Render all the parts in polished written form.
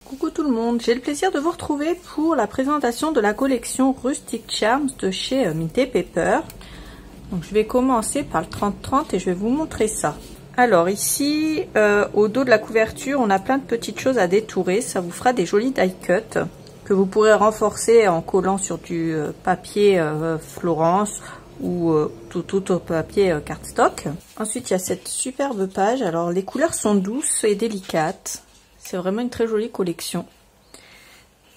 Coucou tout le monde, j'ai le plaisir de vous retrouver pour la présentation de la collection Rustic Charms de chez Mint & Paper. Donc je vais commencer par le 30-30 et je vais vous montrer ça. Alors ici, au dos de la couverture, on a plein de petites choses à détourer. Ça vous fera des jolis die cuts que vous pourrez renforcer en collant sur du papier Florence ou tout au papier cardstock. Ensuite, il y a cette superbe page. Alors les couleurs sont douces et délicates. C'est vraiment une très jolie collection.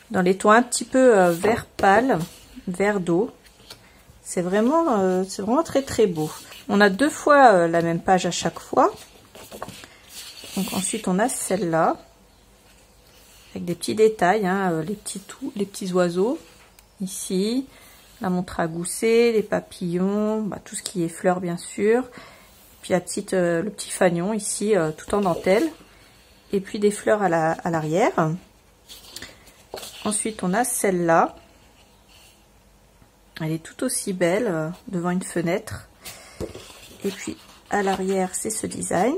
Dans les tons un petit peu vert pâle, vert d'eau. C'est vraiment très très beau. On a deux fois la même page à chaque fois. Donc ensuite on a celle-là. Avec des petits détails, hein, les petits oiseaux. Ici, la montre à gousset, les papillons, tout ce qui est fleurs bien sûr. Puis le petit fanion ici, tout en dentelle. Et puis des fleurs à l'arrière. Ensuite, on a celle-là. Elle est tout aussi belle devant une fenêtre. Et puis, à l'arrière, c'est ce design.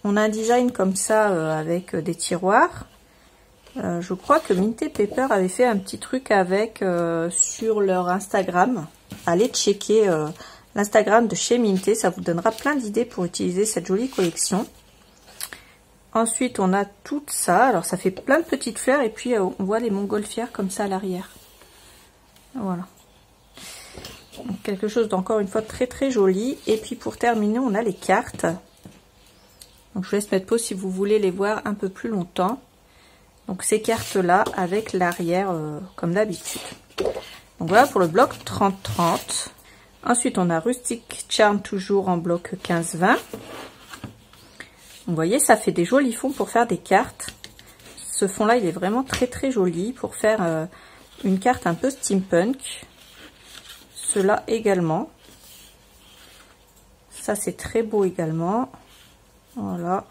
On a un design comme ça avec des tiroirs. Je crois que Mint & Paper avait fait un petit truc avec sur leur Instagram. Allez checker l'Instagram de chez Mint. Ça vous donnera plein d'idées pour utiliser cette jolie collection. Ensuite, on a tout ça. Alors, ça fait plein de petites fleurs. Et puis, on voit les montgolfières comme ça à l'arrière. Voilà. Donc, quelque chose d'encore une fois très très joli. Et puis, pour terminer, on a les cartes. Donc, je vous laisse mettre pause si vous voulez les voir un peu plus longtemps. Donc, ces cartes-là avec l'arrière comme d'habitude. Donc, voilà pour le bloc 30-30. Ensuite, on a Rustic Charm toujours en bloc 15-20. Vous voyez, ça fait des jolis fonds pour faire des cartes. Ce fond-là, il est vraiment très très joli pour faire une carte un peu steampunk. Cela également. Ça, c'est très beau également. Voilà.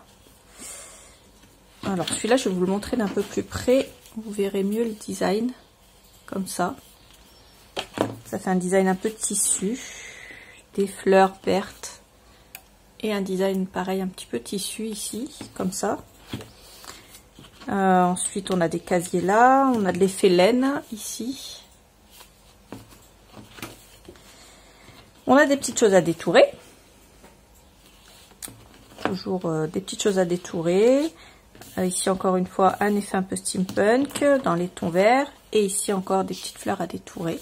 Alors, celui-là, je vais vous le montrer d'un peu plus près. Vous verrez mieux le design. Comme ça. Ça fait un design un peu de tissu. Des fleurs vertes. Et un design pareil, un petit peu tissu ici, comme ça. Ensuite, on a des casiers là. On a de l'effet laine ici. On a des petites choses à détourer. Toujours des petites choses à détourer. Ici, encore une fois, un effet un peu steampunk dans les tons verts. Et ici, encore des petites fleurs à détourer.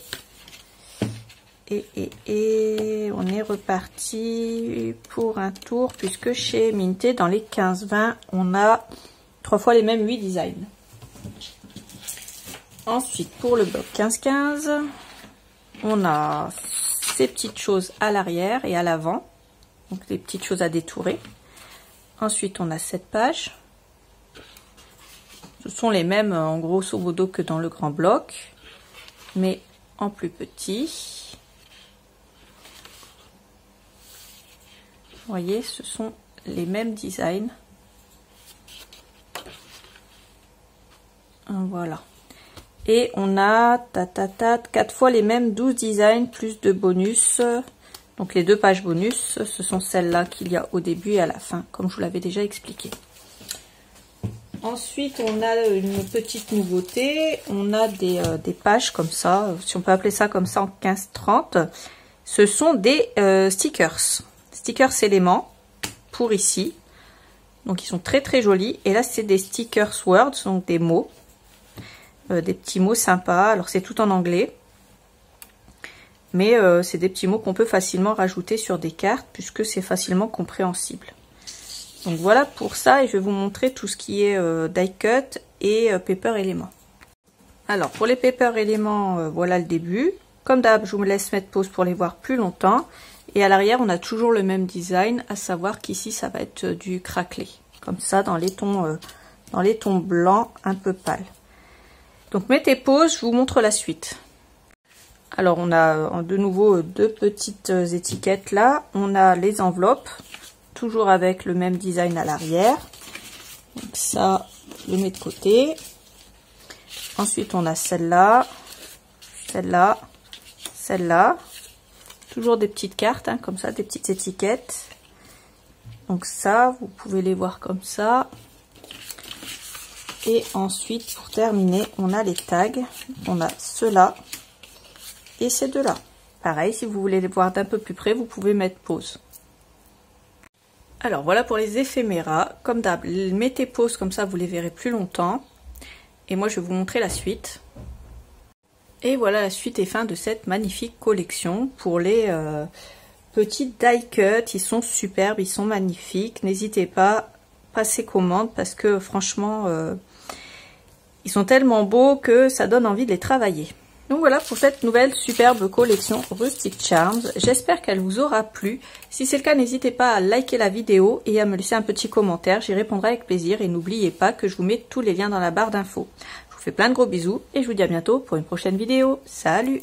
Et on est reparti pour un tour, puisque chez Mint, dans les 15-20, on a 3 fois les mêmes 8 designs. Ensuite, pour le bloc 15-15, on a ces petites choses à l'arrière et à l'avant. Donc, les petites choses à détourer. Ensuite, on a cette page. Ce sont les mêmes, en grosso modo, que dans le grand bloc, mais en plus petit. Vous voyez, ce sont les mêmes designs. Voilà. Et on a 4 fois les mêmes 12 designs plus de bonus. Donc les deux pages bonus, ce sont celles-là qu'il y a au début et à la fin, comme je vous l'avais déjà expliqué. Ensuite, on a une petite nouveauté. On a des pages comme ça, si on peut appeler ça comme ça en 15-30. Ce sont des stickers. Stickers éléments pour ici. Donc ils sont très très jolis. Et là c'est des stickers words, donc des mots. Des petits mots sympas. Alors c'est tout en anglais. Mais c'est des petits mots qu'on peut facilement rajouter sur des cartes puisque c'est facilement compréhensible. Donc voilà pour ça et je vais vous montrer tout ce qui est die cut et paper éléments. Alors pour les paper éléments, voilà le début. Comme d'hab, je vous laisse mettre pause pour les voir plus longtemps. Et à l'arrière, on a toujours le même design, à savoir qu'ici, ça va être du craquelé. Comme ça, dans les tons blancs un peu pâles. Donc, mettez pause, je vous montre la suite. Alors, on a de nouveau deux petites étiquettes là. On a les enveloppes, toujours avec le même design à l'arrière. Donc ça, je le mets de côté. Ensuite, on a celle-là, celle-là, celle-là. Toujours des petites cartes, hein, comme ça, des petites étiquettes. Donc ça, vous pouvez les voir comme ça. Et ensuite, pour terminer, on a les tags. On a ceux-là et ces deux-là. Pareil, si vous voulez les voir d'un peu plus près, vous pouvez mettre pause. Alors voilà pour les éphéméras. Comme d'hab, mettez pause, comme ça vous les verrez plus longtemps. Et moi je vais vous montrer la suite. Et voilà la suite et fin de cette magnifique collection. Pour les petits die cut, ils sont superbes, ils sont magnifiques. N'hésitez pas, passez commande parce que franchement, ils sont tellement beaux que ça donne envie de les travailler. Donc voilà pour cette nouvelle superbe collection Rustic Charms. J'espère qu'elle vous aura plu. Si c'est le cas, n'hésitez pas à liker la vidéo et à me laisser un petit commentaire. J'y répondrai avec plaisir. Et n'oubliez pas que je vous mets tous les liens dans la barre d'infos. Je vous fais plein de gros bisous et je vous dis à bientôt pour une prochaine vidéo. Salut!